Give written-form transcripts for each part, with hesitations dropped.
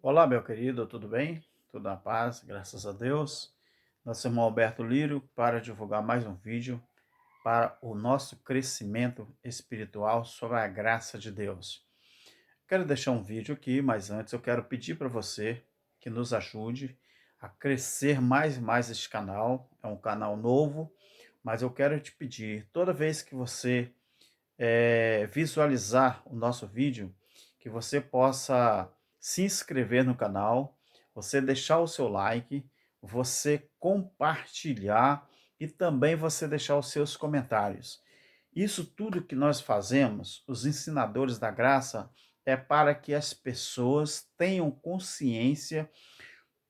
Olá, meu querido, tudo bem? Tudo na paz, graças a Deus. Nosso irmão Alberto Lírio para divulgar mais um vídeo para o nosso crescimento espiritual sobre a graça de Deus. Quero deixar um vídeo aqui, mas antes eu quero pedir para você que nos ajude a crescer mais e mais este canal. É um canal novo, mas eu quero te pedir, toda vez que você visualizar o nosso vídeo, que você possa se inscrever no canal, você deixar o seu like, você compartilhar e também você deixar os seus comentários. Isso tudo que nós fazemos, os ensinadores da graça, é para que as pessoas tenham consciência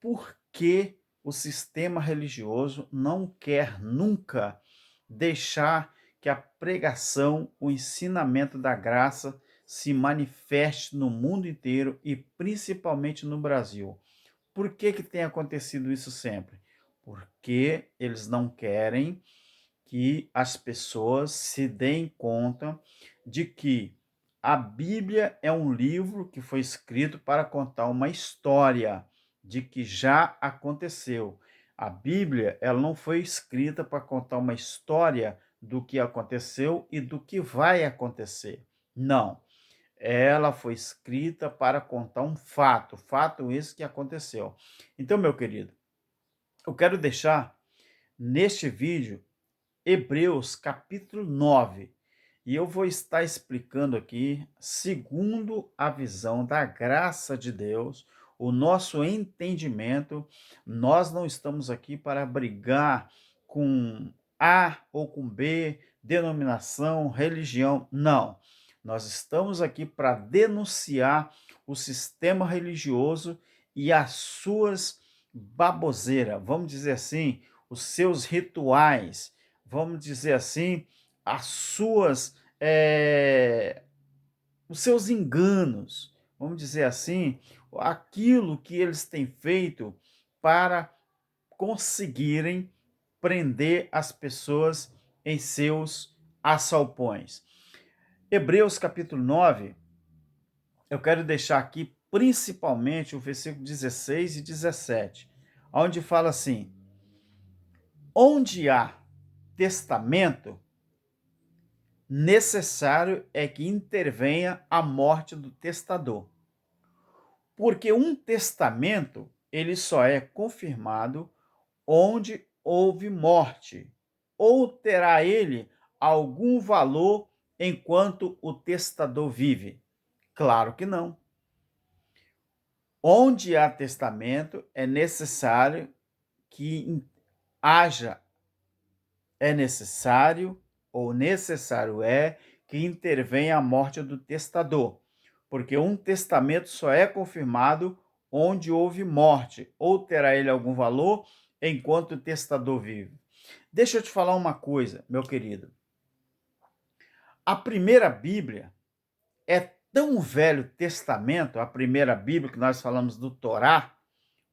por que o sistema religioso não quer nunca deixar que a pregação, o ensinamento da graça se manifeste no mundo inteiro e principalmente no Brasil. Por que tem acontecido isso sempre? Porque eles não querem que as pessoas se deem conta de que a Bíblia é um livro que foi escrito para contar uma história de que já aconteceu. A Bíblia, ela não foi escrita para contar uma história do que aconteceu e do que vai acontecer. Não. Ela foi escrita para contar um fato esse que aconteceu. Então, meu querido, eu quero deixar neste vídeo Hebreus capítulo 9. E eu vou estar explicando aqui, segundo a visão da graça de Deus, o nosso entendimento. Nós não estamos aqui para brigar com A ou com B, denominação, religião, não. Nós estamos aqui para denunciar o sistema religioso e as suas baboseiras, vamos dizer assim, os seus rituais, vamos dizer assim, as suas, os seus enganos, vamos dizer assim, aquilo que eles têm feito para conseguirem prender as pessoas em seus assalpões. Hebreus capítulo 9, eu quero deixar aqui principalmente o versículo 16 e 17, onde fala assim: onde há testamento, necessário é que intervenha a morte do testador. Porque um testamento, ele só é confirmado onde houve morte, ou terá ele algum valor enquanto o testador vive? Claro que não. Onde há testamento, é necessário que haja, é necessário, ou necessário é, que intervenha a morte do testador, porque um testamento só é confirmado onde houve morte, ou terá ele algum valor enquanto o testador vive. Deixa eu te falar uma coisa, meu querido. A primeira Bíblia é tão Velho Testamento, a primeira Bíblia que nós falamos do Torá,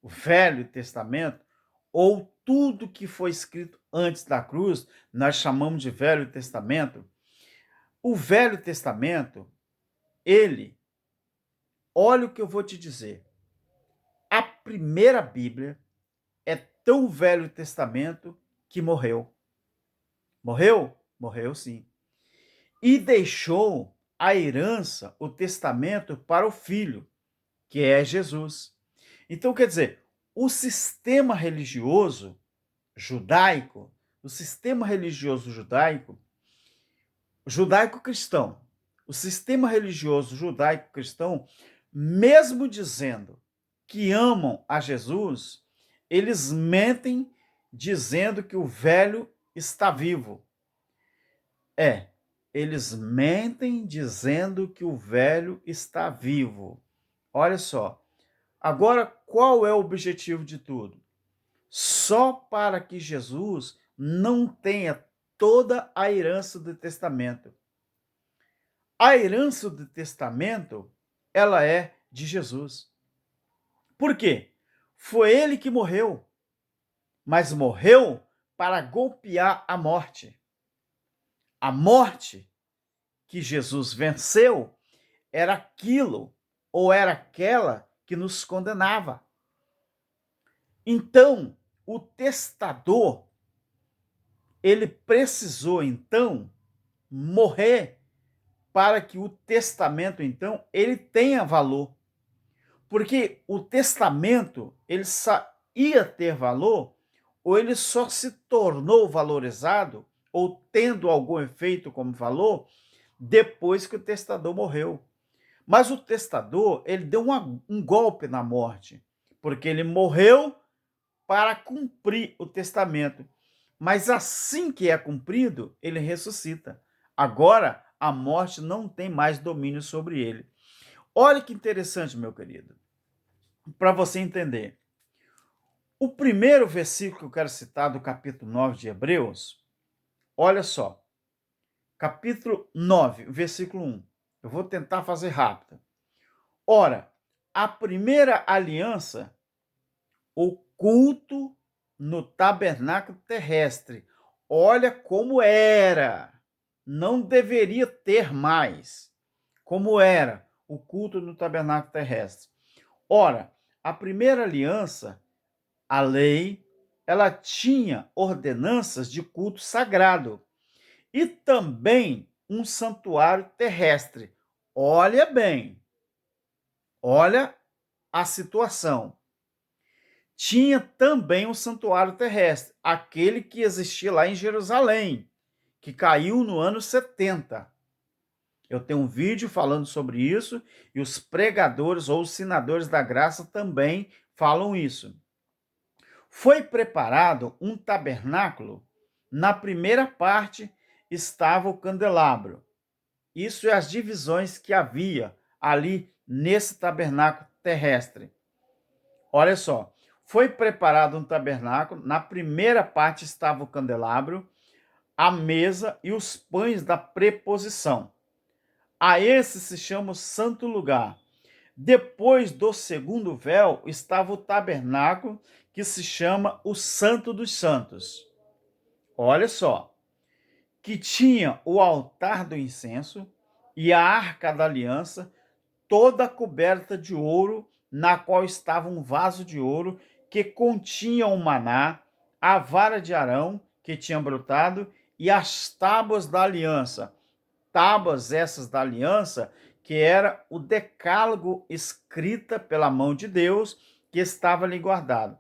o Velho Testamento, ou tudo que foi escrito antes da cruz, nós chamamos de Velho Testamento. O Velho Testamento, ele, olha o que eu vou te dizer, a primeira Bíblia é tão Velho Testamento que morreu. Morreu? Morreu sim. E deixou a herança, o testamento, para o filho, que é Jesus. Então, quer dizer, o sistema religioso judaico, o sistema religioso judaico, judaico-cristão, o sistema religioso judaico-cristão, mesmo dizendo que amam a Jesus, eles mentem dizendo que o velho está vivo. Eles mentem dizendo que o velho está vivo. Olha só. Agora, qual é o objetivo de tudo? Só para que Jesus não tenha toda a herança do testamento. A herança do testamento, ela é de Jesus. Por quê? Foi ele que morreu, mas morreu para golpear a morte. A morte que Jesus venceu era aquilo, ou era aquela que nos condenava. Então, o testador, ele precisou, então, morrer para que o testamento, então, ele tenha valor. Porque o testamento, ele só ia ter valor, ou ele só se tornou valorizado, ou tendo algum efeito como valor, depois que o testador morreu. Mas o testador, ele deu um golpe na morte, porque ele morreu para cumprir o testamento. Mas assim que é cumprido, ele ressuscita. Agora, a morte não tem mais domínio sobre ele. Olha que interessante, meu querido, para você entender. O primeiro versículo que eu quero citar do capítulo 9 de Hebreus, olha só. Capítulo 9, versículo 1. Eu vou tentar fazer rápido. Ora, a primeira aliança, o culto no tabernáculo terrestre. Olha como era. Não deveria ter mais. Como era o culto no tabernáculo terrestre. Ora, a primeira aliança, a lei, ela tinha ordenanças de culto sagrado e também um santuário terrestre. Olha bem, olha a situação. Tinha também um santuário terrestre, aquele que existia lá em Jerusalém, que caiu no ano 70. Eu tenho um vídeo falando sobre isso e os pregadores ou os sinadores da graça também falam isso. Foi preparado um tabernáculo. Na primeira parte estava o candelabro. Isso é as divisões que havia ali nesse tabernáculo terrestre. Olha só, foi preparado um tabernáculo. Na primeira parte estava o candelabro, a mesa e os pães da preposição. A esse se chama o santo lugar. Depois do segundo véu estava o tabernáculo, que se chama o Santo dos Santos. Olha só, que tinha o altar do incenso e a arca da aliança, toda coberta de ouro, na qual estava um vaso de ouro que continha o maná, a vara de Arão, que tinha brotado, e as tábuas da aliança. Tábuas essas da aliança, que era o decálogo escrita pela mão de Deus, que estava ali guardado.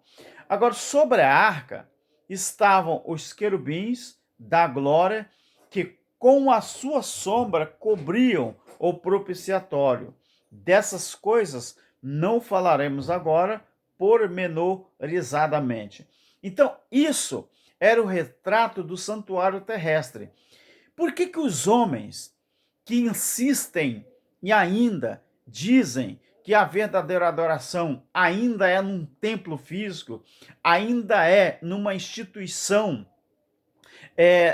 Agora, sobre a arca, estavam os querubins da glória, que com a sua sombra cobriam o propiciatório. Dessas coisas não falaremos agora pormenorizadamente. Então, isso era o retrato do santuário terrestre. Por que os homens que insistem e ainda dizem que a verdadeira adoração ainda é num templo físico, ainda é numa instituição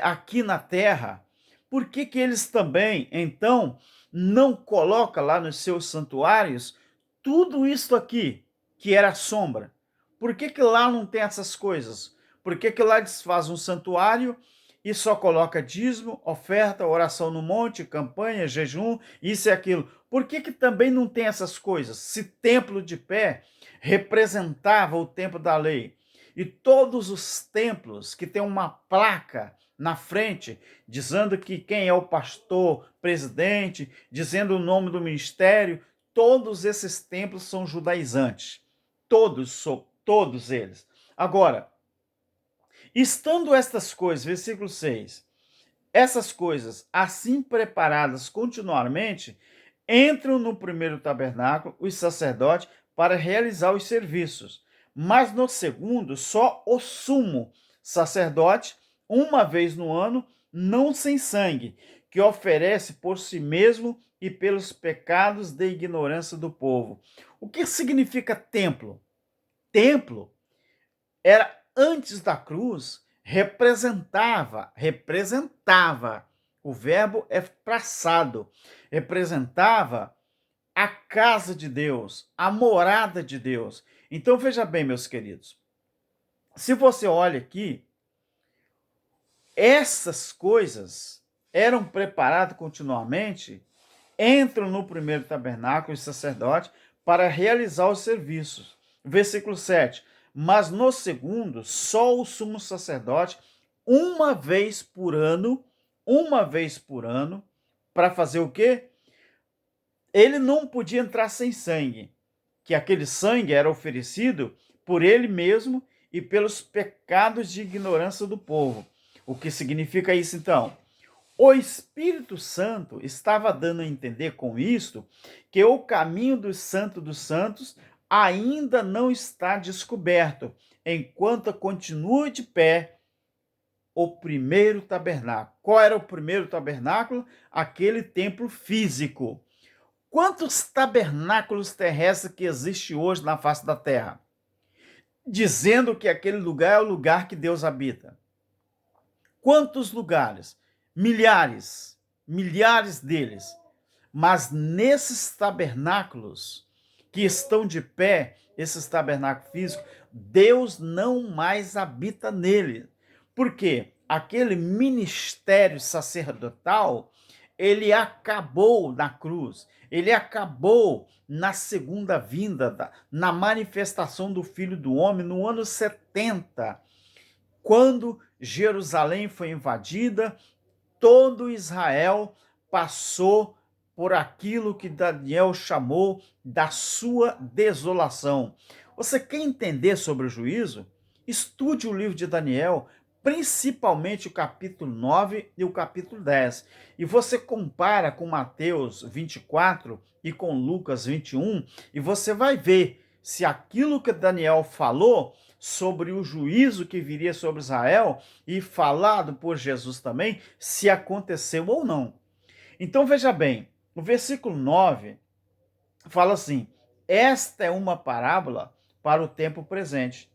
aqui na Terra, por que eles também, então, não colocam lá nos seus santuários tudo isso aqui, que era sombra? Por que lá não tem essas coisas? Por que lá desfaz um santuário e só coloca dízimo, oferta, oração no monte, campanha, jejum, isso e aquilo? Por que também não tem essas coisas? Se templo de pé representava o templo da lei, e todos os templos que tem uma placa na frente, dizendo que quem é o pastor, presidente, dizendo o nome do ministério, todos esses templos são judaizantes. Todos eles. Agora, estando estas coisas, versículo 6, essas coisas assim preparadas continuamente, entram no primeiro tabernáculo os sacerdotes para realizar os serviços. Mas no segundo, só o sumo sacerdote, uma vez no ano, não sem sangue, que oferece por si mesmo e pelos pecados de ignorância do povo. O que significa templo? Templo era antes da cruz, representava, o verbo é passado, representava a casa de Deus, a morada de Deus. Então veja bem, meus queridos, se você olha aqui, essas coisas eram preparadas continuamente, entram no primeiro tabernáculo os sacerdotes para realizar os serviços. Versículo 7. Mas no segundo, só o sumo sacerdote, uma vez por ano, para fazer o quê? Ele não podia entrar sem sangue, que aquele sangue era oferecido por ele mesmo e pelos pecados de ignorância do povo. O que significa isso, então? O Espírito Santo estava dando a entender com isto que o caminho do Santo dos Santos ainda não está descoberto, enquanto continua de pé o primeiro tabernáculo. Qual era o primeiro tabernáculo? Aquele templo físico. Quantos tabernáculos terrestres que existe hoje na face da terra? Dizendo que aquele lugar é o lugar que Deus habita. Quantos lugares? Milhares, milhares deles. Mas nesses tabernáculos que estão de pé, esses tabernáculos físicos, Deus não mais habita nele. Por quê? Aquele ministério sacerdotal, ele acabou na cruz, ele acabou na segunda vinda, na manifestação do Filho do Homem, no ano 70, quando Jerusalém foi invadida, todo Israel passou por aquilo que Daniel chamou da sua desolação. Você quer entender sobre o juízo? Estude o livro de Daniel, principalmente o capítulo 9 e o capítulo 10. E você compara com Mateus 24 e com Lucas 21, e você vai ver se aquilo que Daniel falou sobre o juízo que viria sobre Israel e falado por Jesus também, se aconteceu ou não. Então veja bem, o versículo 9 fala assim: esta é uma parábola para o tempo presente,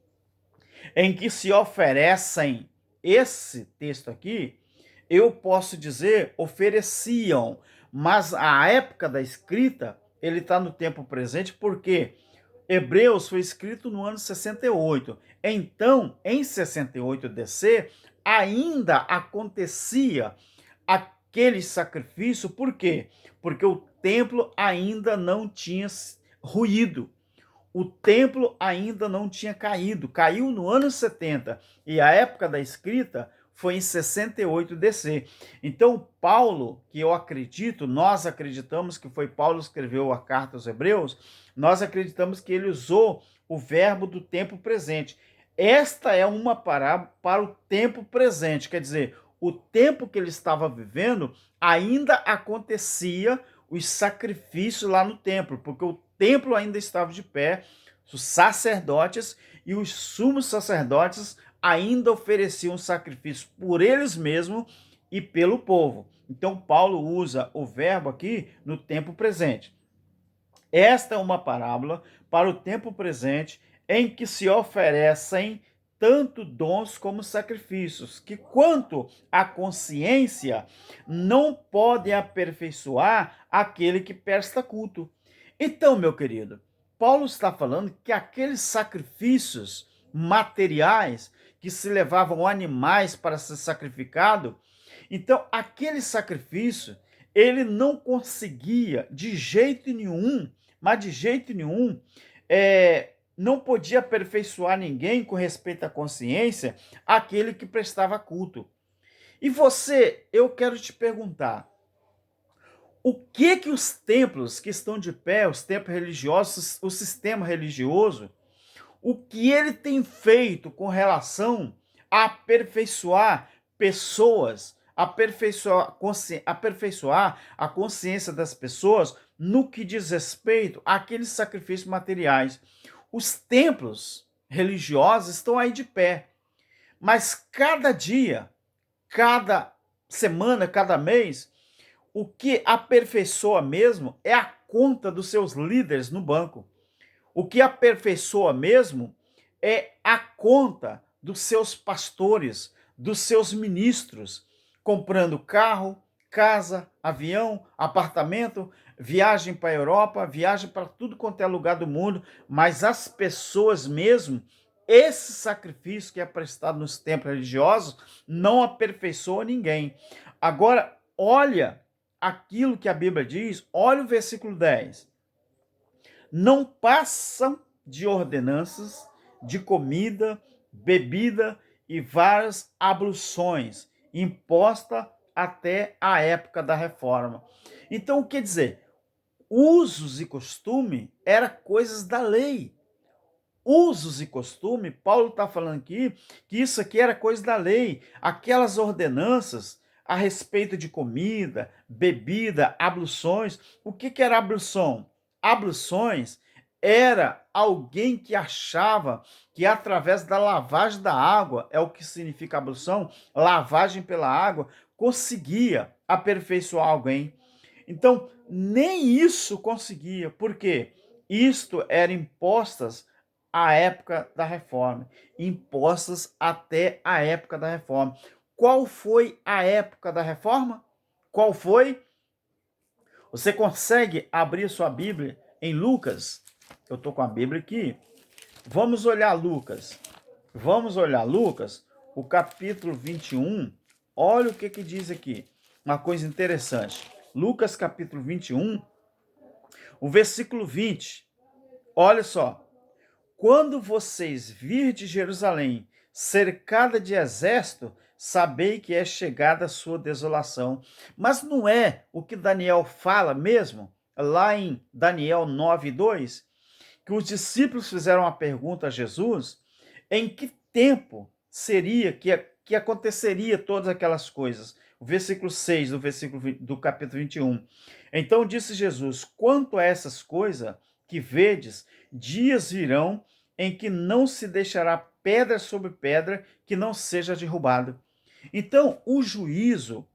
em que se oferecem, esse texto aqui, eu posso dizer, ofereciam, mas a época da escrita, ele está no tempo presente, porque Hebreus foi escrito no ano 68. Então, em 68 DC, ainda acontecia aquele sacrifício, por quê? Porque o templo ainda não tinha ruído. O templo ainda não tinha caído. Caiu no ano 70 e a época da escrita foi em 68 DC. Então, Paulo, que eu acredito, nós acreditamos que foi Paulo que escreveu a carta aos Hebreus, nós acreditamos que ele usou o verbo do tempo presente. Esta é uma parábola para o tempo presente, quer dizer, o tempo que ele estava vivendo ainda acontecia os sacrifícios lá no templo, porque o templo ainda estava de pé, os sacerdotes e os sumos sacerdotes ainda ofereciam sacrifício por eles mesmos e pelo povo. Então, Paulo usa o verbo aqui no tempo presente. Esta é uma parábola para o tempo presente em que se oferecem tanto dons como sacrifícios, que quanto à consciência, não podem aperfeiçoar aquele que presta culto. Então, meu querido, Paulo está falando que aqueles sacrifícios materiais que se levavam animais para ser sacrificado, então aquele sacrifício, ele não conseguia de jeito nenhum, mas de jeito nenhum, não podia aperfeiçoar ninguém com respeito à consciência, aquele que prestava culto. E você, eu quero te perguntar, o que os templos que estão de pé, os templos religiosos, o sistema religioso, o que ele tem feito com relação a aperfeiçoar pessoas, aperfeiçoar a consciência das pessoas no que diz respeito àqueles sacrifícios materiais? Os templos religiosos estão aí de pé, mas cada dia, cada semana, cada mês, o que aperfeiçoa mesmo é a conta dos seus líderes no banco. O que aperfeiçoa mesmo é a conta dos seus pastores, dos seus ministros, comprando carro, casa, avião, apartamento, viagem para a Europa, viagem para tudo quanto é lugar do mundo, mas as pessoas mesmo, esse sacrifício que é prestado nos templos religiosos não aperfeiçoa ninguém. Agora, olha aquilo que a Bíblia diz, olha o versículo 10. não passam de ordenanças de comida, bebida e várias abluções imposta até a época da reforma. Então, quer dizer, usos e costume eram coisas da lei. Usos e costume, Paulo está falando aqui que isso aqui era coisa da lei. Aquelas ordenanças a respeito de comida, bebida, abluções. O que era ablução? Abluções era alguém que achava que através da lavagem da água, é o que significa ablução, lavagem pela água, conseguia aperfeiçoar alguém. Então, nem isso conseguia, porque isto eram impostas à época da reforma, impostas até a época da reforma. Qual foi a época da reforma? Qual foi? Você consegue abrir sua Bíblia em Lucas? Eu estou com a Bíblia aqui. Vamos olhar Lucas. Vamos olhar Lucas, o capítulo 21. Olha o que diz aqui. Uma coisa interessante. Lucas, capítulo 21, o versículo 20. Olha só. Quando vocês virdes Jerusalém cercada de exército, sabei que é chegada a sua desolação. Mas não é o que Daniel fala mesmo, lá em Daniel 9:2, que os discípulos fizeram uma pergunta a Jesus, em que tempo seria que aconteceria todas aquelas coisas? O versículo 6 do capítulo 21. Então disse Jesus: quanto a essas coisas que vedes, dias virão em que não se deixará pedra sobre pedra que não seja derrubada. Então, o juízo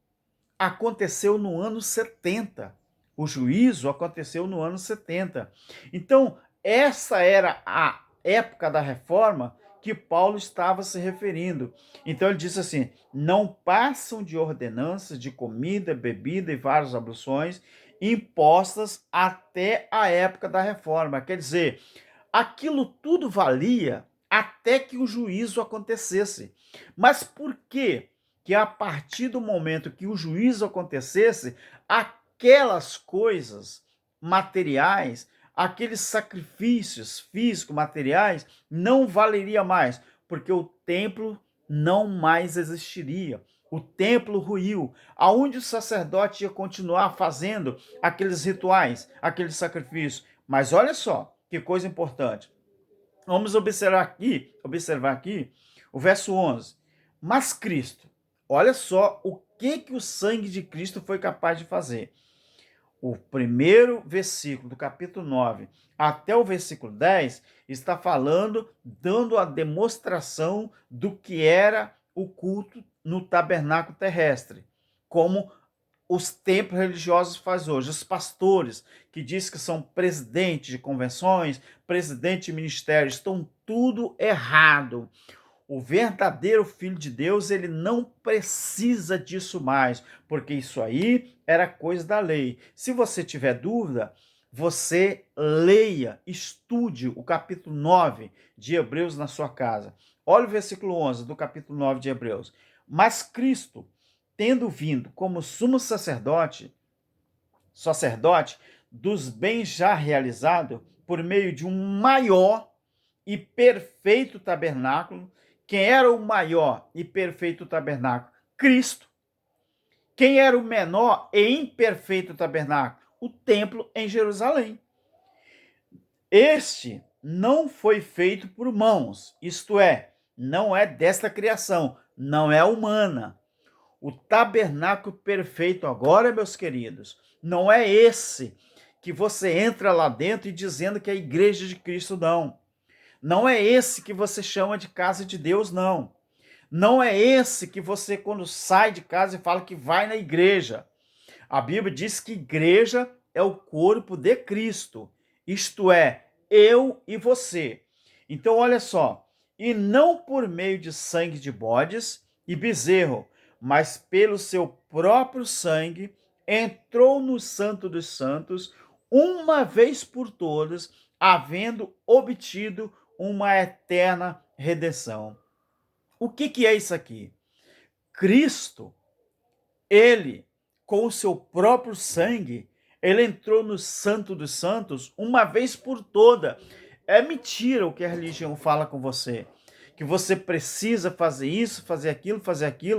aconteceu no ano 70. O juízo aconteceu no ano 70. Então, essa era a época da reforma que Paulo estava se referindo. Então, ele disse assim: não passam de ordenanças de comida, bebida e várias abluções impostas até a época da reforma. Quer dizer, aquilo tudo valia até que o juízo acontecesse. Mas por quê? Que a partir do momento que o juízo acontecesse, aquelas coisas materiais, aqueles sacrifícios físicos, materiais, não valeria mais, porque o templo não mais existiria. O templo ruiu, aonde o sacerdote ia continuar fazendo aqueles rituais, aqueles sacrifícios. Mas olha só, que coisa importante. Vamos observar aqui o verso 11. Mas Cristo, olha só o que o sangue de Cristo foi capaz de fazer. O primeiro versículo do capítulo 9 até o versículo 10 está falando, dando a demonstração do que era o culto no tabernáculo terrestre, como os templos religiosos fazem hoje. Os pastores, que diz que são presidentes de convenções, presidente de ministério, estão tudo errado. O verdadeiro filho de Deus, ele não precisa disso mais, porque isso aí era coisa da lei. Se você tiver dúvida, você leia, estude o capítulo 9 de Hebreus na sua casa. Olha o versículo 11 do capítulo 9 de Hebreus. Mas Cristo, tendo vindo como sumo sacerdote dos bens já realizados, por meio de um maior e perfeito tabernáculo. Quem era o maior e perfeito tabernáculo? Cristo. Quem era o menor e imperfeito tabernáculo? O templo em Jerusalém. Este não foi feito por mãos, isto é, não é desta criação, não é humana. O tabernáculo perfeito agora, meus queridos, não é esse que você entra lá dentro e dizendo que é a igreja de Cristo, não. Não é esse que você chama de casa de Deus, não. Não é esse que você, quando sai de casa, fala que vai na igreja. A Bíblia diz que igreja é o corpo de Cristo, isto é, eu e você. Então, olha só, e não por meio de sangue de bodes e bezerro, mas pelo seu próprio sangue, entrou no Santo dos Santos, uma vez por todas, havendo obtido uma eterna redenção. O que é isso aqui? Cristo, ele, com o seu próprio sangue, Ele entrou no Santo dos Santos uma vez por toda. É mentira o que a religião fala com você. Que você precisa fazer isso, fazer aquilo,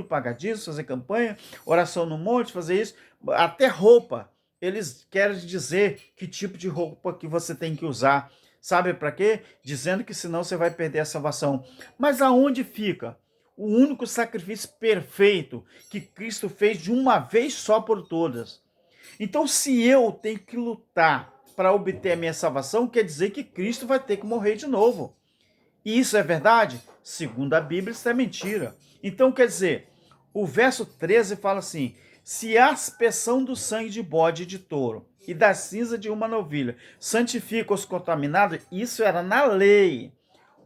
pagar disso, fazer campanha, oração no monte, fazer isso, até roupa. Eles querem dizer que tipo de roupa que você tem que usar. Sabe para quê? Dizendo que senão você vai perder a salvação. Mas aonde fica o único sacrifício perfeito que Cristo fez de uma vez só por todas? Então, se eu tenho que lutar para obter a minha salvação, quer dizer que Cristo vai ter que morrer de novo. E isso é verdade? Segundo a Bíblia, isso é mentira. Então, quer dizer, o verso 13 fala assim: se a aspersão do sangue de bode e de touro e da cinza de uma novilha santifica os contaminados, isso era na lei.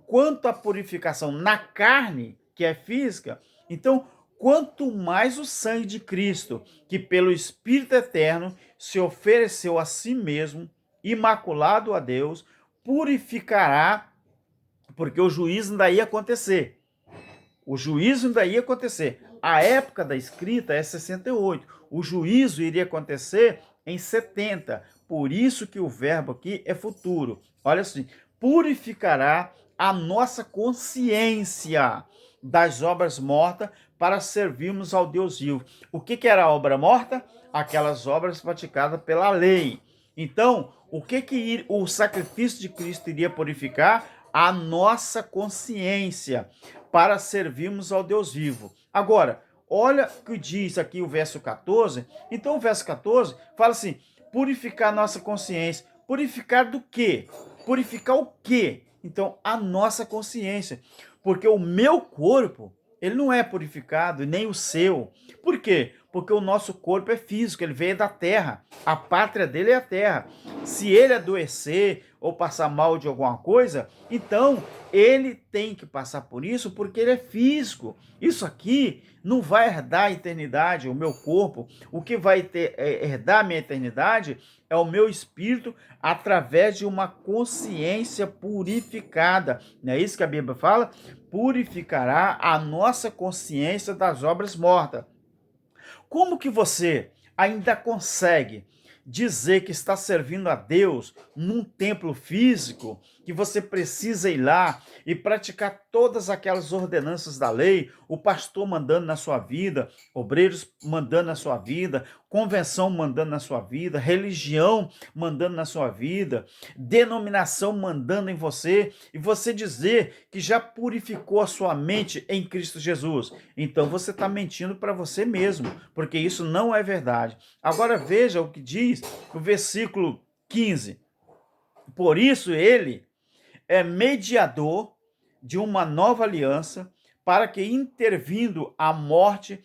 Quanto à purificação na carne, que é física, então, quanto mais o sangue de Cristo, que pelo Espírito Eterno se ofereceu a si mesmo, imaculado a Deus, purificará, porque o juízo ainda ia acontecer. O juízo ainda ia acontecer. A época da escrita é 68. O juízo iria acontecer em 70. Por isso que o verbo aqui é futuro. Olha assim, purificará a nossa consciência das obras mortas para servirmos ao Deus vivo. O que era a obra morta? Aquelas obras praticadas pela lei. Então, o que o sacrifício de Cristo iria purificar? A nossa consciência para servirmos ao Deus vivo. Agora, olha o que diz aqui o verso 14. Então, o verso 14 fala assim: purificar a nossa consciência. Purificar do quê? Purificar o quê? Então, a nossa consciência. Porque o meu corpo, ele não é purificado, nem o seu. Por quê? Porque o nosso corpo é físico, ele veio da terra. A pátria dele é a terra. Se ele adoecer ou passar mal de alguma coisa, então ele tem que passar por isso porque ele é físico. Isso aqui não vai herdar a eternidade, o meu corpo. O que vai herdar a minha eternidade é o meu espírito através de uma consciência purificada. Não é isso que a Bíblia fala? Purificará a nossa consciência das obras mortas. Como que você ainda consegue dizer que está servindo a Deus num templo físico, que você precisa ir lá e praticar todas aquelas ordenanças da lei, o pastor mandando na sua vida, obreiros mandando na sua vida, convenção mandando na sua vida, religião mandando na sua vida, denominação mandando em você, e você dizer que já purificou a sua mente em Cristo Jesus? Então você está mentindo para você mesmo, porque isso não é verdade. Agora veja o que diz o versículo 15. Por isso ele é mediador de uma nova aliança, para que, intervindo a morte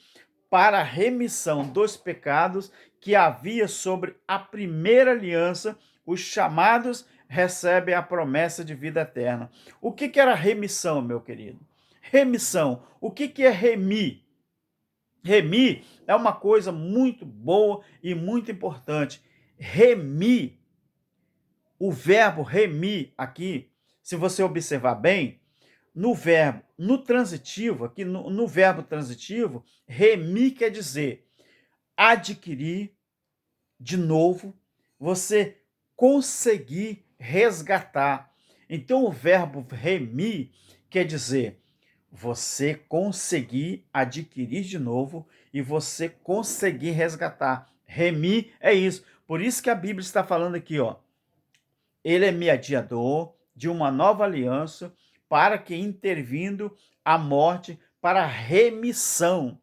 para a remissão dos pecados que havia sobre a primeira aliança, os chamados recebem a promessa de vida eterna. O que era remissão, meu querido? Remissão. O que é remir? Remir é uma coisa muito boa e muito importante. Remir, o verbo remir aqui, se você observar bem, no transitivo, aqui no verbo transitivo, remir quer dizer adquirir de novo, você conseguir resgatar. Então, o verbo remir quer dizer você conseguir adquirir de novo e você conseguir resgatar. Remir é isso. Por isso que a Bíblia está falando aqui, ó. Ele é mediador de uma nova aliança, para que, intervindo a morte para remissão.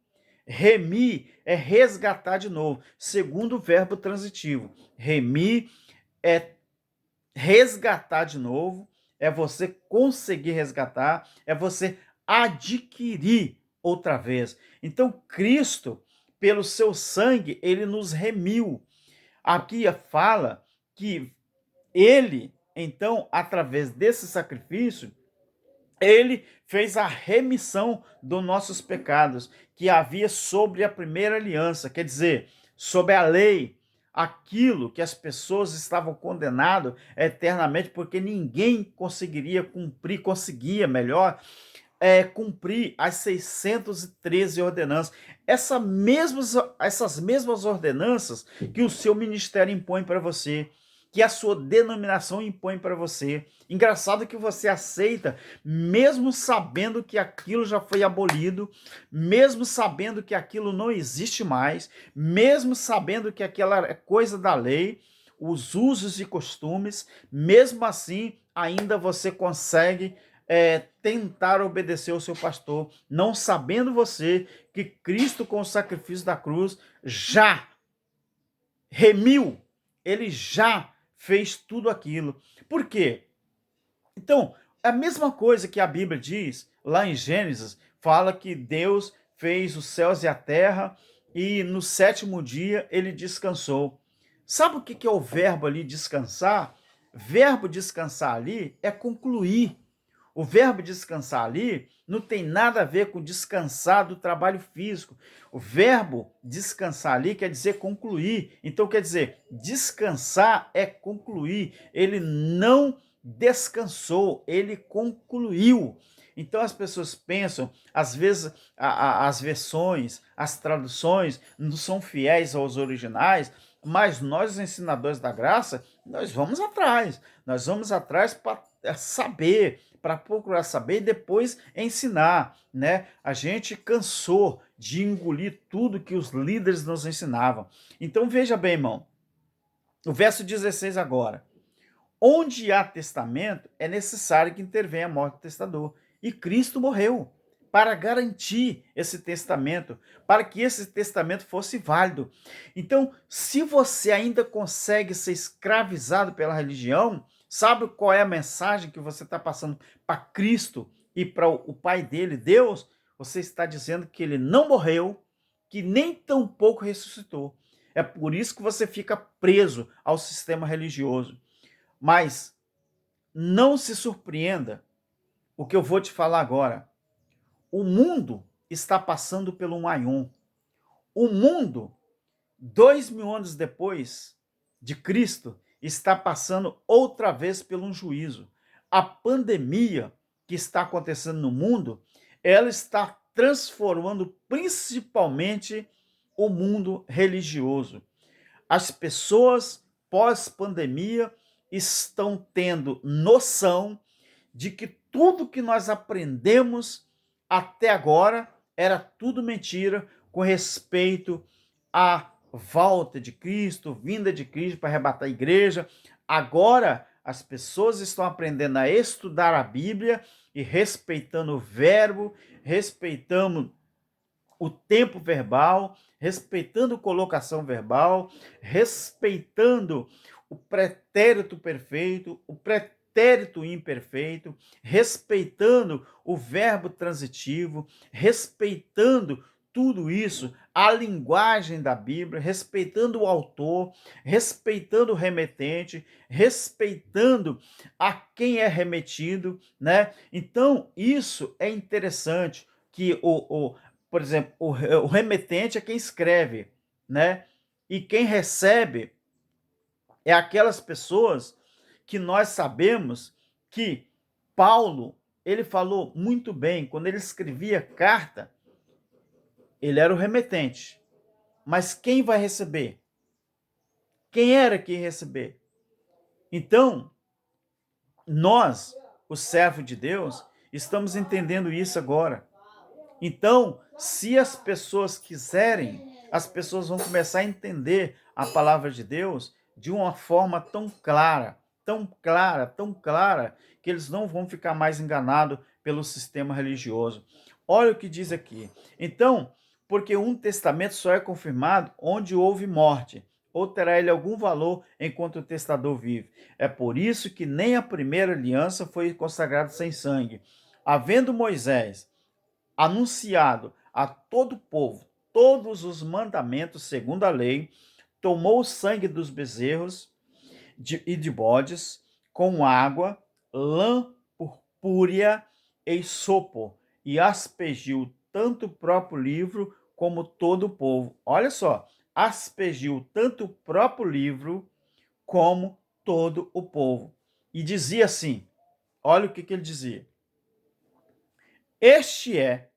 Remir é resgatar de novo, segundo o verbo transitivo. Remir é resgatar de novo, é você conseguir resgatar, é você adquirir outra vez. Então, Cristo, pelo seu sangue, ele nos remiu. Aqui fala que ele, então, através desse sacrifício, ele fez a remissão dos nossos pecados que havia sobre a primeira aliança, quer dizer, sobre a lei, aquilo que as pessoas estavam condenadas eternamente, porque ninguém conseguiria cumprir, conseguia melhor cumprir as 613 ordenanças. Essas mesmas ordenanças que o seu ministério impõe para você, que a sua denominação impõe para você. Engraçado que você aceita, mesmo sabendo que aquilo já foi abolido, mesmo sabendo que aquilo não existe mais, mesmo sabendo que aquela é coisa da lei, os usos e costumes, mesmo assim, ainda você consegue tentar obedecer ao seu pastor, não sabendo você que Cristo, com o sacrifício da cruz, já remiu, ele já fez tudo aquilo. Por quê? Então, é a mesma coisa que a Bíblia diz lá em Gênesis, fala que Deus fez os céus e a terra e no sétimo dia ele descansou. Sabe o que é o verbo ali descansar? Verbo descansar ali é concluir. O verbo descansar ali não tem nada a ver com descansar do trabalho físico. O verbo descansar ali quer dizer concluir. Então, quer dizer, descansar é concluir. Ele não descansou, ele concluiu. Então, as pessoas pensam, às vezes, as versões, as traduções não são fiéis aos originais, mas nós, os ensinadores da graça, nós vamos atrás. Nós vamos atrás para saber, para procurar saber e depois ensinar, né? A gente cansou de engolir tudo que os líderes nos ensinavam. Então veja bem, irmão, o verso 16 agora. Onde há testamento, é necessário que intervenha a morte do testador. E Cristo morreu para garantir esse testamento, para que esse testamento fosse válido. Então, se você ainda consegue ser escravizado pela religião, sabe qual é a mensagem que você está passando para Cristo e para o Pai dele, Deus? Você está dizendo que ele não morreu, que nem tampouco ressuscitou. É por isso que você fica preso ao sistema religioso. Mas não se surpreenda o que eu vou te falar agora. O mundo está passando pelo um aion. O mundo, 2000 anos depois de Cristo, está passando outra vez por um juízo. A pandemia que está acontecendo no mundo, ela está transformando principalmente o mundo religioso. As pessoas pós-pandemia estão tendo noção de que tudo que nós aprendemos até agora era tudo mentira com respeito à volta de Cristo, vinda de Cristo para arrebatar a igreja. Agora as pessoas estão aprendendo a estudar a Bíblia e respeitando o verbo, respeitando o tempo verbal, respeitando colocação verbal, respeitando o pretérito perfeito, o pretérito imperfeito, respeitando o verbo transitivo, respeitando tudo isso, a linguagem da Bíblia, respeitando o autor, respeitando o remetente, respeitando a quem é remetido, né? Então, isso é interessante que por exemplo, o remetente é quem escreve, né? E quem recebe é aquelas pessoas que nós sabemos que Paulo, ele falou muito bem, quando ele escrevia carta, ele era o remetente. Mas quem vai receber? Quem era que ia receber? Então, nós, os servos de Deus, estamos entendendo isso agora. Então, se as pessoas quiserem, as pessoas vão começar a entender a palavra de Deus de uma forma tão clara, tão clara, tão clara, que eles não vão ficar mais enganados pelo sistema religioso. Olha o que diz aqui. Então, porque um testamento só é confirmado onde houve morte, ou terá ele algum valor enquanto o testador vive. É por isso que nem a primeira aliança foi consagrada sem sangue. Havendo Moisés anunciado a todo o povo todos os mandamentos segundo a lei, tomou o sangue dos bezerros e de bodes com água, lã purpúrea e sopo, e aspergiu tanto o próprio livro como todo o povo. Olha só, aspergiu tanto o próprio livro como todo o povo. E dizia assim, olha o que ele dizia. Este é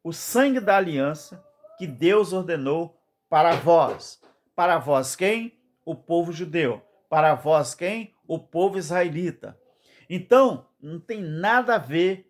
o sangue da aliança que Deus ordenou para vós. Para vós quem? O povo judeu. Para vós quem? O povo israelita. Então, não tem nada a ver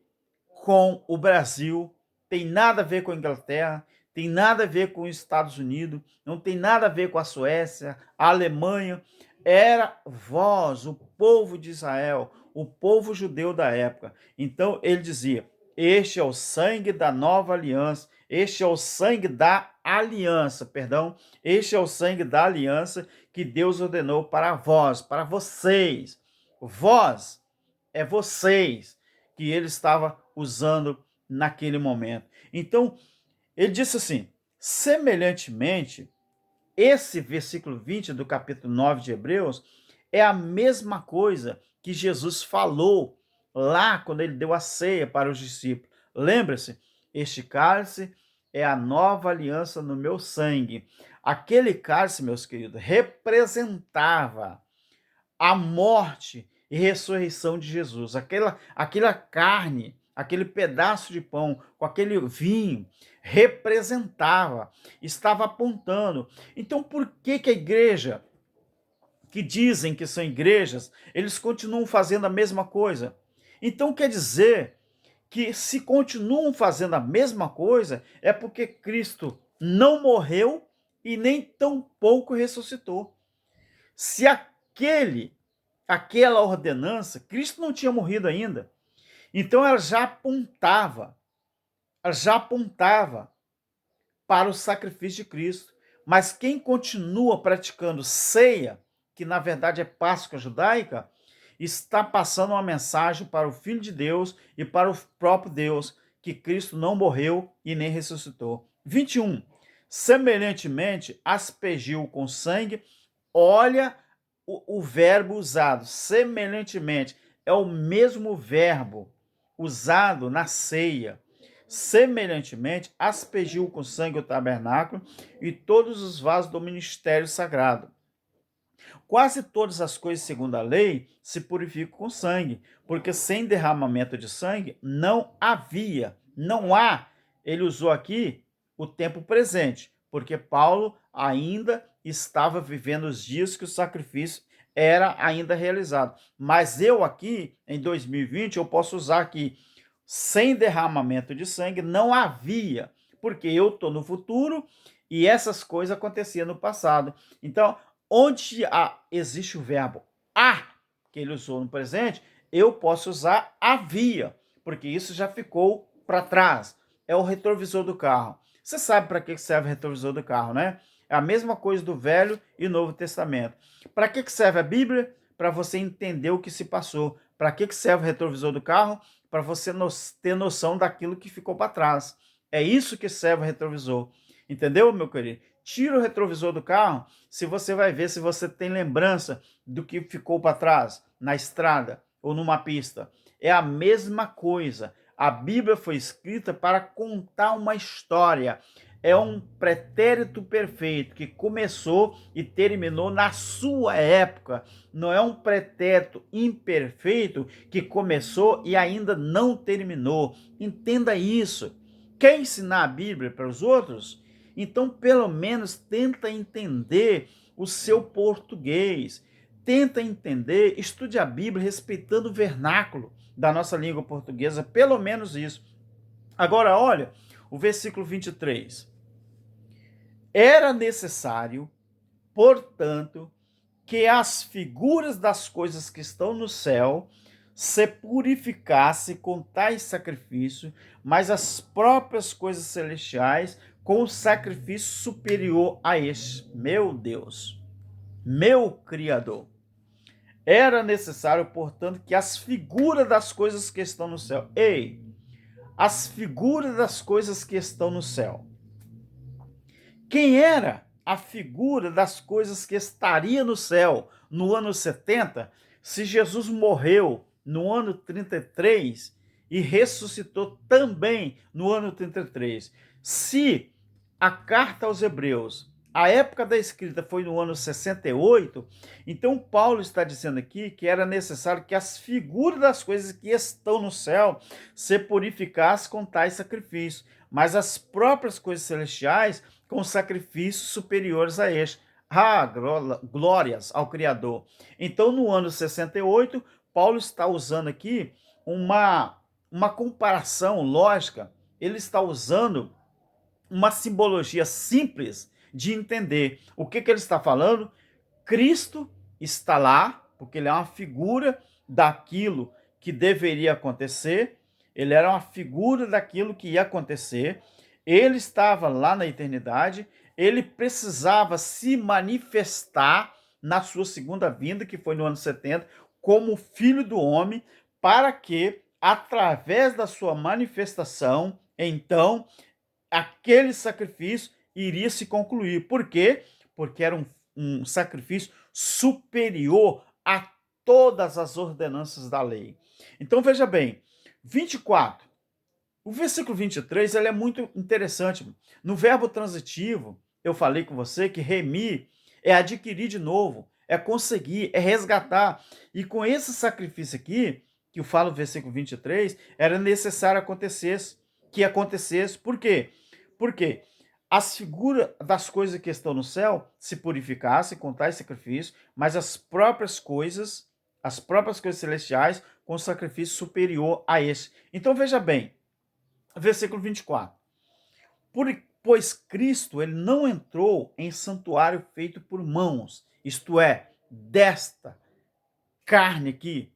com o Brasil, tem nada a ver com a Inglaterra, tem nada a ver com os Estados Unidos, não tem nada a ver com a Suécia, a Alemanha. Era vós, o povo de Israel, o povo judeu da época. Então ele dizia: este é o sangue da nova aliança, este é o sangue da aliança, perdão, este é o sangue da aliança que Deus ordenou para vós, para vocês. Vós é vocês que ele estava usando naquele momento. Então, ele disse assim: semelhantemente, esse versículo 20 do capítulo 9 de Hebreus é a mesma coisa que Jesus falou lá quando ele deu a ceia para os discípulos. Lembra-se? Este cálice é a nova aliança no meu sangue. Aquele cálice, meus queridos, representava a morte e ressurreição de Jesus. Aquela carne, aquele pedaço de pão com aquele vinho representava, estava apontando. Então, por que a igreja, que dizem que são igrejas, eles continuam fazendo a mesma coisa? Então, quer dizer que se continuam fazendo a mesma coisa, é porque Cristo não morreu e nem tão pouco ressuscitou. Se aquela ordenança, Cristo não tinha morrido ainda. Então ela já apontava para o sacrifício de Cristo. Mas quem continua praticando ceia, que na verdade é Páscoa judaica, está passando uma mensagem para o Filho de Deus e para o próprio Deus, que Cristo não morreu e nem ressuscitou. 21. Semelhantemente, aspergiu com sangue. Olha o verbo usado, semelhantemente, é o mesmo verbo usado na ceia. Semelhantemente, aspergiu com sangue o tabernáculo e todos os vasos do ministério sagrado. Quase todas as coisas segundo a lei se purificam com sangue, porque sem derramamento de sangue não há. Ele usou aqui o tempo presente, porque Paulo ainda estava vivendo os dias que o sacrifício era ainda realizado. Mas eu aqui, em 2020, eu posso usar aqui, sem derramamento de sangue não havia, porque eu estou no futuro e essas coisas aconteciam no passado. Então, onde existe o verbo há, que ele usou no presente, eu posso usar havia, porque isso já ficou para trás. É o retrovisor do carro. Você sabe para que serve o retrovisor do carro, né? É a mesma coisa do Velho e Novo Testamento. Para que serve a Bíblia? Para você entender o que se passou. Para que serve o retrovisor do carro? Para você ter noção daquilo que ficou para trás. É isso que serve o retrovisor. Entendeu, meu querido? Tira o retrovisor do carro, se você vai ver se você tem lembrança do que ficou para trás, na estrada ou numa pista. É a mesma coisa. A Bíblia foi escrita para contar uma história. É um pretérito perfeito que começou e terminou na sua época. Não é um pretérito imperfeito que começou e ainda não terminou. Entenda isso. Quer ensinar a Bíblia para os outros? Então, pelo menos, tenta entender o seu português. Tenta entender, estude a Bíblia respeitando o vernáculo da nossa língua portuguesa, pelo menos isso. Agora, olha, o versículo 23. Era necessário, portanto, que as figuras das coisas que estão no céu se purificassem com tais sacrifícios, mas as próprias coisas celestiais com o sacrifício superior a este. Meu Deus, meu Criador. Era necessário, portanto, que as figuras das coisas que estão no céu. Ei, as figuras das coisas que estão no céu. Quem era a figura das coisas que estaria no céu no ano 70, se Jesus morreu no ano 33 e ressuscitou também no ano 33? Se a carta aos Hebreus, a época da escrita foi no ano 68, então Paulo está dizendo aqui que era necessário que as figuras das coisas que estão no céu se purificassem com tais sacrifícios, mas as próprias coisas celestiais com sacrifícios superiores a este. Ah, glórias ao Criador. Então, no ano 68, Paulo está usando aqui uma comparação lógica, ele está usando uma simbologia simples de entender. O que ele está falando? Cristo está lá, porque ele é uma figura daquilo que deveria acontecer, ele era uma figura daquilo que ia acontecer, ele estava lá na eternidade, ele precisava se manifestar na sua segunda vinda, que foi no ano 70, como filho do homem, para que, através da sua manifestação, então, aquele sacrifício iria se concluir. Por quê? Porque era um sacrifício superior a todas as ordenanças da lei. Então, veja bem, 24. O versículo 23 ele é muito interessante. No verbo transitivo, eu falei com você que remir é adquirir de novo, é conseguir, é resgatar. E com esse sacrifício aqui, que eu falo no versículo 23, era necessário que acontecesse. Por quê? Porque as figuras das coisas que estão no céu se purificassem com tais sacrifícios, mas as próprias coisas celestiais com sacrifício superior a esse. Então veja bem, versículo 24. Pois Cristo ele não entrou em santuário feito por mãos, isto é, desta carne aqui,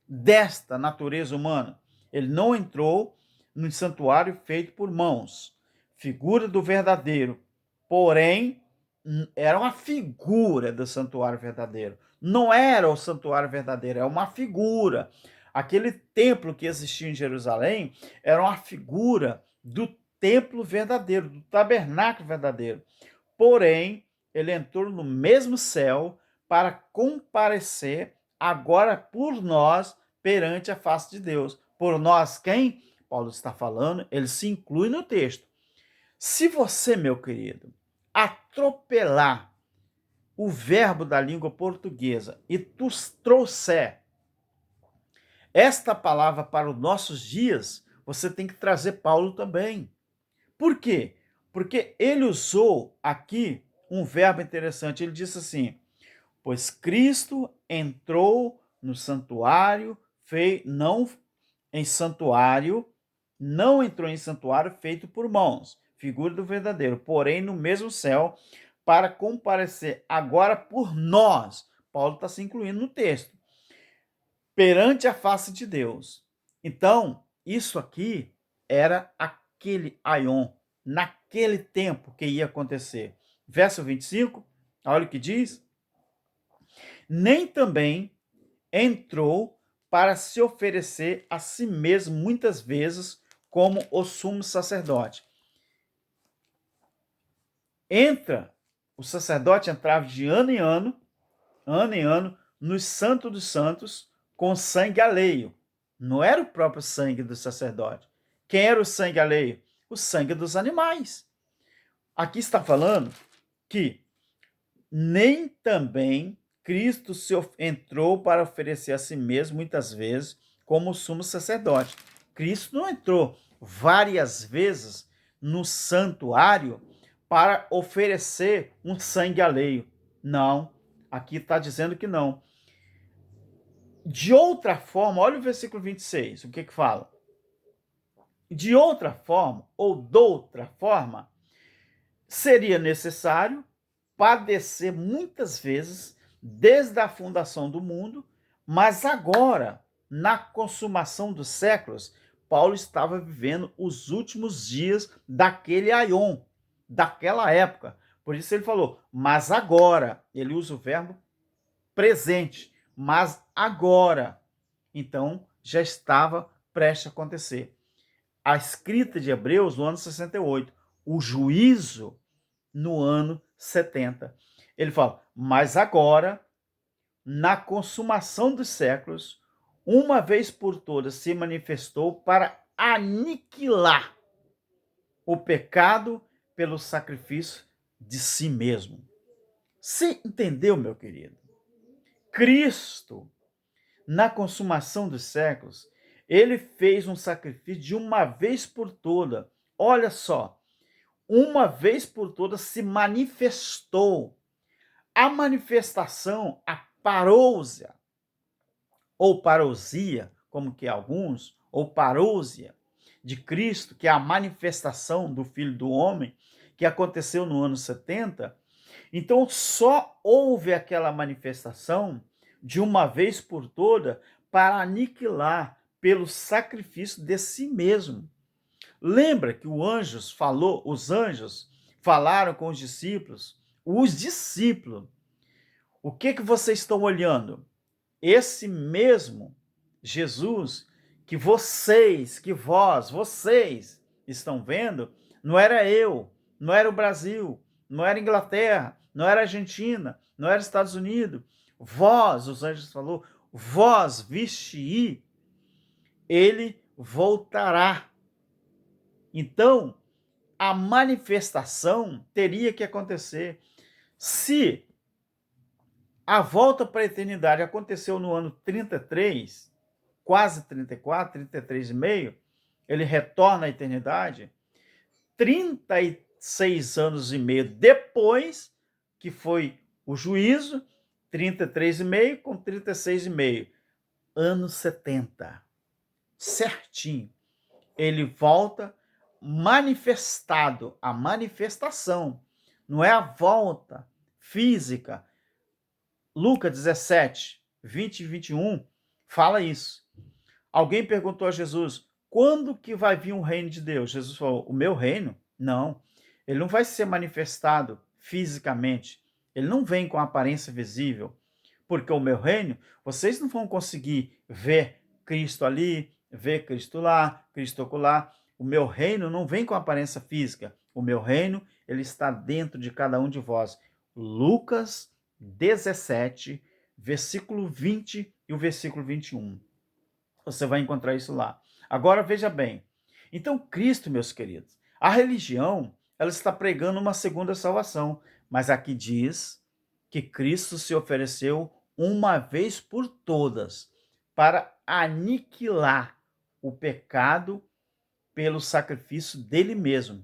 desta natureza humana. Ele não entrou no santuário feito por mãos, figura do verdadeiro. Porém, era uma figura do santuário verdadeiro. Não era o santuário verdadeiro, é uma figura. Aquele templo que existia em Jerusalém era uma figura do templo verdadeiro, do tabernáculo verdadeiro. Porém, ele entrou no mesmo céu para comparecer agora por nós perante a face de Deus. Por nós quem? Paulo está falando, ele se inclui no texto. Se você, meu querido, atropelar o verbo da língua portuguesa e tu trouxer esta palavra para os nossos dias, você tem que trazer Paulo também. Por quê? Porque ele usou aqui um verbo interessante. Ele disse assim: pois Cristo entrou no santuário, não entrou em santuário feito por mãos, figura do verdadeiro, porém no mesmo céu, para comparecer agora por nós. Paulo está se incluindo no texto. Perante a face de Deus. Então, isso aqui era aquele aion, naquele tempo que ia acontecer. Verso 25, olha o que diz. Nem também entrou para se oferecer a si mesmo muitas vezes como o sumo sacerdote. O sacerdote entrava de ano em ano, nos santos dos santos, com sangue alheio. Não era o próprio sangue do sacerdote. Quem era o sangue alheio? O sangue dos animais. Aqui está falando que nem também Cristo entrou para oferecer a si mesmo muitas vezes como sumo sacerdote. Cristo não entrou várias vezes no santuário para oferecer um sangue alheio. Não, aqui está dizendo que não. De outra forma, olha o versículo 26, o que fala? De outra forma, ou doutra forma, seria necessário padecer muitas vezes desde a fundação do mundo, mas agora, na consumação dos séculos, Paulo estava vivendo os últimos dias daquele aion, daquela época. Por isso ele falou, mas agora, ele usa o verbo presente, mas agora. Então, já estava prestes a acontecer. A escrita de Hebreus no ano 68, o juízo no ano 70. Ele fala, mas agora, na consumação dos séculos, uma vez por todas se manifestou para aniquilar o pecado pelo sacrifício de si mesmo. Você entendeu, meu querido? Cristo, na consumação dos séculos, ele fez um sacrifício de uma vez por toda. Olha só, uma vez por todas se manifestou. A manifestação, a parousia, ou parousia, como que alguns, ou parousia, de Cristo, que é a manifestação do Filho do Homem, que aconteceu no ano 70, então só houve aquela manifestação de uma vez por toda para aniquilar pelo sacrifício de si mesmo. Lembra que os anjos falaram com os discípulos, o que vocês estão olhando? Esse mesmo Jesus que vocês estão vendo, não era eu, não era o Brasil, não era a Inglaterra, não era a Argentina, não era os Estados Unidos. Vós, os anjos falou, vós viste, ele voltará. Então, a manifestação teria que acontecer. Se a volta para a eternidade aconteceu no ano 33, quase 34, 33 e meio, ele retorna à eternidade, 36 anos e meio depois, que foi o juízo, 33 e meio com 36 e meio, anos 70, certinho. Ele volta manifestado, a manifestação, não é a volta física. Lucas 17, 20 e 21 fala isso. Alguém perguntou a Jesus, quando que vai vir o reino de Deus? Jesus falou, o meu reino? Não. Ele não vai ser manifestado fisicamente. Ele não vem com aparência visível. Porque o meu reino, vocês não vão conseguir ver Cristo ali, ver Cristo lá, Cristo acolá. O meu reino não vem com aparência física. O meu reino, ele está dentro de cada um de vós. Lucas 17, versículo 20 e o versículo 21. Você vai encontrar isso lá. Agora, veja bem. Então, Cristo, meus queridos, a religião, ela está pregando uma segunda salvação, mas aqui diz que Cristo se ofereceu uma vez por todas para aniquilar o pecado pelo sacrifício dele mesmo.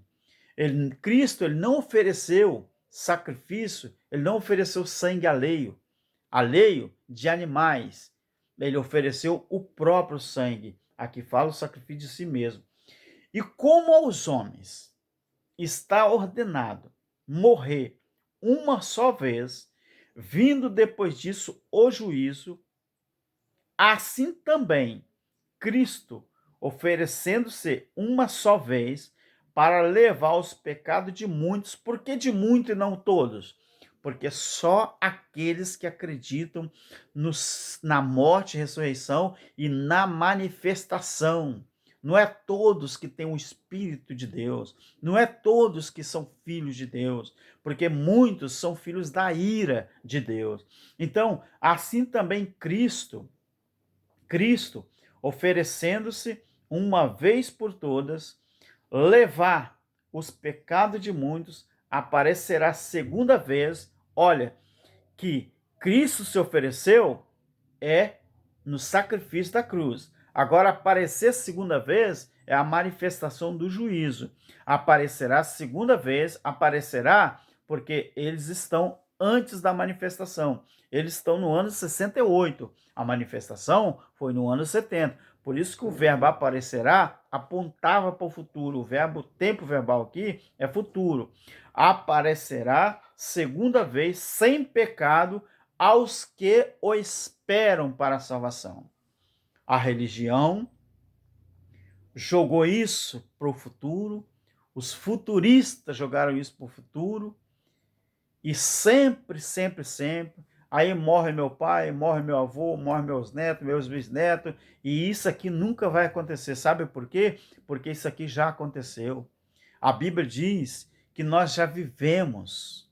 Cristo ele não ofereceu sacrifício, ele não ofereceu sangue alheio de animais. Ele ofereceu o próprio sangue. Aqui fala o sacrifício de si mesmo. E como aos homens está ordenado morrer uma só vez, vindo depois disso o juízo, assim também Cristo, oferecendo-se uma só vez para levar os pecados de muitos, porque de muitos e não todos, porque só aqueles que acreditam na morte, ressurreição e na manifestação. Não é todos que têm o Espírito de Deus, não é todos que são filhos de Deus, porque muitos são filhos da ira de Deus. Então, assim também Cristo, oferecendo-se uma vez por todas, levar os pecados de muitos, aparecerá segunda vez. Olha, que Cristo se ofereceu no sacrifício da cruz. Agora, aparecer segunda vez é a manifestação do juízo. Aparecerá segunda vez, aparecerá porque eles estão antes da manifestação. Eles estão no ano 68. A manifestação foi no ano 70. Por isso que o verbo aparecerá apontava para o futuro. O tempo verbal aqui é futuro. Aparecerá segunda vez sem pecado aos que o esperam para a salvação. A religião jogou isso para o futuro, os futuristas jogaram isso para o futuro, e sempre, aí morre meu pai, morre meu avô, morre meus netos, meus bisnetos, e isso aqui nunca vai acontecer. Sabe por quê? Porque isso aqui já aconteceu. A Bíblia diz que nós já vivemos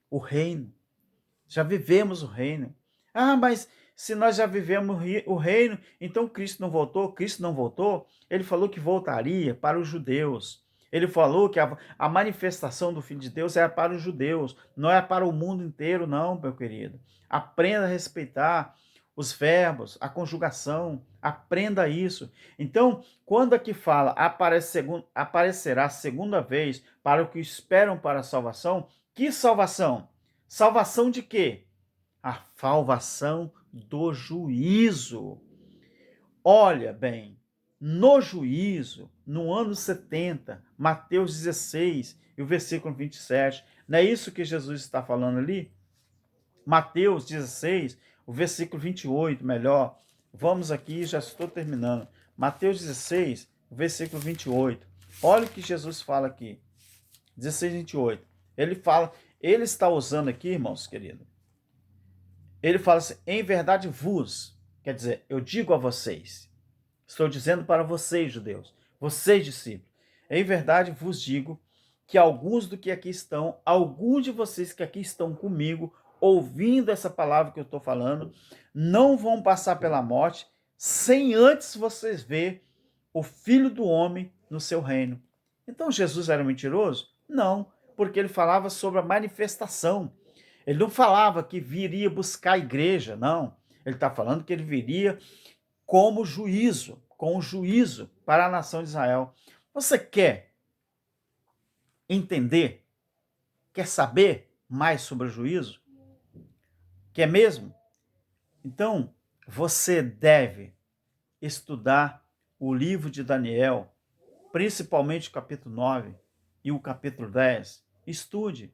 o reino. Já vivemos o reino. Ah, mas se nós já vivemos o reino, então Cristo não voltou? Cristo não voltou? Ele falou que voltaria para os judeus. Ele falou que a manifestação do Filho de Deus é para os judeus, não é para o mundo inteiro, não, meu querido. Aprenda a respeitar os verbos, a conjugação, aprenda isso. Então, quando aqui fala aparecerá segunda vez para o que esperam para a salvação, que salvação? Salvação de quê? A salvação do juízo. Olha bem, no juízo, no ano 70, Mateus 16 e o versículo 27, não é isso que Jesus está falando ali? Mateus 16, o versículo 28, melhor. Vamos aqui, já estou terminando. Mateus 16, o versículo 28. Olha o que Jesus fala aqui. 16, 28. Ele fala, ele está usando aqui, irmãos queridos, ele fala assim, em verdade vos, quer dizer, eu digo a vocês, estou dizendo para vocês, judeus, vocês, discípulos, em verdade vos digo que alguns alguns de vocês que aqui estão comigo, ouvindo essa palavra que eu estou falando, não vão passar pela morte sem antes vocês ver o Filho do Homem no seu reino. Então Jesus era mentiroso? Não, porque ele falava sobre a manifestação. Ele não falava que viria buscar a igreja, não. Ele está falando que ele viria como juízo, com o juízo para a nação de Israel. Você quer entender? Quer saber mais sobre o juízo? Quer mesmo? Então, você deve estudar o livro de Daniel, principalmente o capítulo 9 e o capítulo 10. Estude.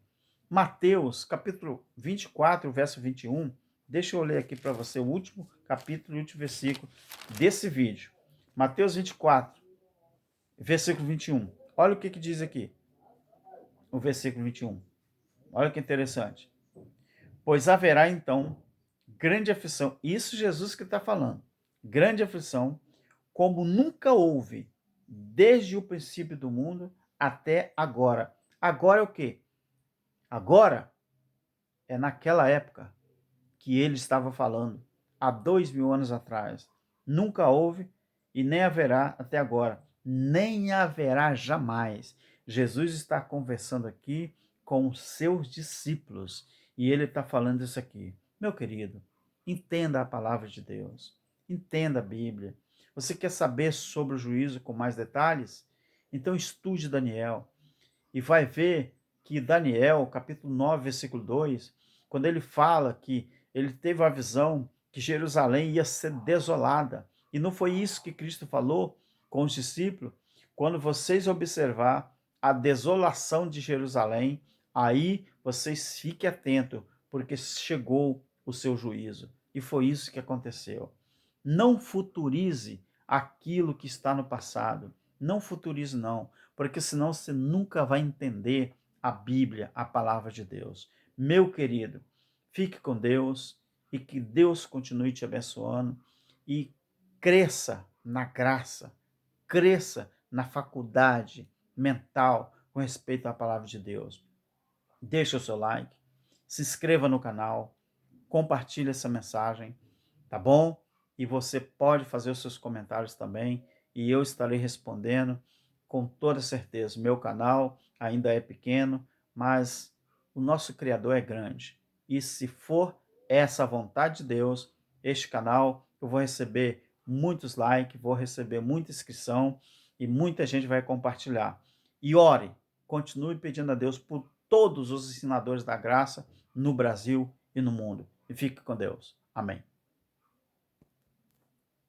Mateus, capítulo 24, verso 21. Deixa eu ler aqui para você o último capítulo e o último versículo desse vídeo. Mateus 24, versículo 21. Olha o que diz aqui, o versículo 21. Olha que interessante. Pois haverá então grande aflição. Isso Jesus que está falando. Grande aflição, como nunca houve, desde o princípio do mundo até agora. Agora é o quê? Agora é naquela época que ele estava falando, há 2000 anos atrás. Nunca houve e nem haverá até agora. Nem haverá jamais. Jesus está conversando aqui com os seus discípulos e ele está falando isso aqui. Meu querido, entenda a palavra de Deus. Entenda a Bíblia. Você quer saber sobre o juízo com mais detalhes? Então estude Daniel e vai ver que Daniel, capítulo 9, versículo 2, quando ele fala que ele teve a visão que Jerusalém ia ser desolada. E não foi isso que Cristo falou com os discípulos? Quando vocês observar a desolação de Jerusalém, aí vocês fiquem atentos, porque chegou o seu juízo. E foi isso que aconteceu. Não futurize aquilo que está no passado. Não futurize, não, porque senão você nunca vai entender a Bíblia, a palavra de Deus. Meu querido, fique com Deus e que Deus continue te abençoando e cresça na graça, cresça na faculdade mental com respeito à palavra de Deus. Deixe o seu like, se inscreva no canal, compartilhe essa mensagem, tá bom? E você pode fazer os seus comentários também e eu estarei respondendo com toda certeza. Meu canal ainda é pequeno, mas o nosso Criador é grande. E se for essa a vontade de Deus, este canal eu vou receber muitos likes, vou receber muita inscrição e muita gente vai compartilhar. E ore, continue pedindo a Deus por todos os ensinadores da graça no Brasil e no mundo. E fique com Deus. Amém.